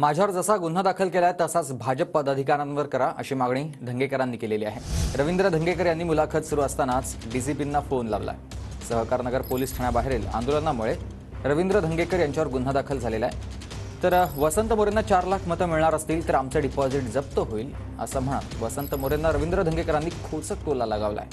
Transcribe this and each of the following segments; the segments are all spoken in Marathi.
माझ्यावर जसा गुन्हा दाखल केलाय तसाच भाजप पदाधिकाऱ्यांवर करा अशी मागणी धंगेकरांनी केलेली आहे। रवींद्र धंगेकर यांनी मुलाखत सुरू असतानाच डीसीपींना फोन लावलाय। सहकारनगर पोलीस ठाण्याबाहेरील आंदोलनामुळे रवींद्र धंगेकर यांच्यावर गुन्हा दाखल झालेला आहे। तर वसंत मोरेंना 4 लाख मतं मिळणार असतील तर आमचं डिपॉझिट जप्त होईल असं म्हणत वसंत मोरेंना रवींद्र धंगेकरांनी खोचक टोला लगावलाय।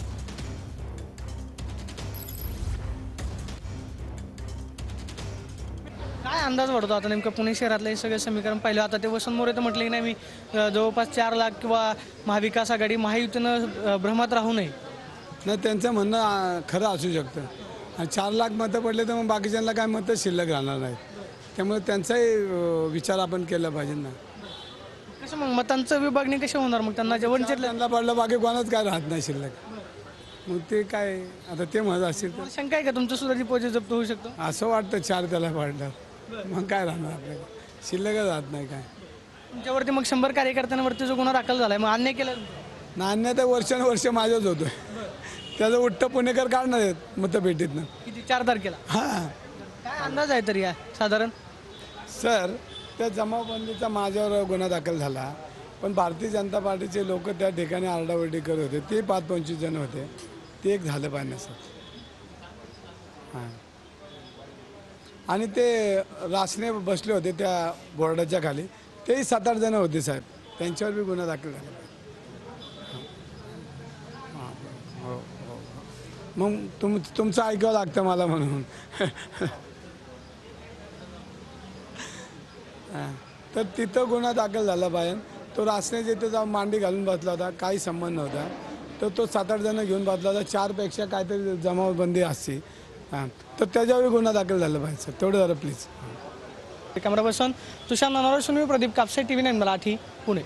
काय अंदाज वाटतो आता नेमकं पुणे शहरातले सगळे समीकरण पाहिलं आता ते वसंत मोरे तर म्हटले की नाही मी जवळपास 4 लाख किंवा महाविकास आघाडी महायुतीनं भ्रमात राहू नये। नाही, त्यांचं म्हणणं खरं असू शकतं आणि 4 लाख मतं पडले तर मग बाकीच्यांना काय मतं शिल्लक राहणार नाहीत, त्यामुळे त्यांचाही विचार आपण केला पाहिजे ना। कसं मग मतांचं विभागणी कशी होणार मग त्यांना त्यांना पडलं बाकी कोणाच काय राहत नाही शिल्लक, मग ते काय आता ते म्हणत असतील तर शंका आहे का तुमचं सुद्धा डिपॉझिट जप्त होऊ शकतं असं वाटतं 4 त्याला पडलं मग काय राहणार आपल्याला शिल्लकच राहत नाही काय। तुमच्यावरती मग 100 कार्यकर्त्यांवरती जो गुन्हा दाखल झालाय मग अन्याय केला नाण्य तर वर्षानुवर्ष माझ्याच होतोय, त्याचं उठ्ठ पुणेकर काढणार आहेत मतपेटीतनं। किती 4 तारखेला हां काय अंदाज आहे तरी या साधारण सर, त्या जमावबंदीचा माझ्यावर गुन्हा दाखल झाला, पण भारतीय जनता पार्टीचे लोक त्या ठिकाणी आरडाओरडी करत होते, ते 5-25 जण होते, ते एक झालं पाहिजे सर। हां, आणि ते रासने बसले होते त्या बोर्डाच्या खाली, तेही 7-8 जण होते साहेब, त्यांच्यावर बी गुन्हा दाखल झाला पाहिजे। हो हो, मग तुमचं ऐकावं लागतं मला म्हणून तर तिथं गुन्हा दाखल झाला पाहिजे। तो रासने जिथे जाऊन मांडी घालून बसला होता, काही संबंध नव्हता, तर तो 7-8 जण घेऊन बसला होता, 4पेक्षा काहीतरी जमावबंदी असते, हां, तर त्याच्यावर गुन्हा दाखल झाला पाहिजे सर, तेवढं जरा please. Camera person Tushar Nanawar Pradeep Kapse, TV9 Marathi, Pune.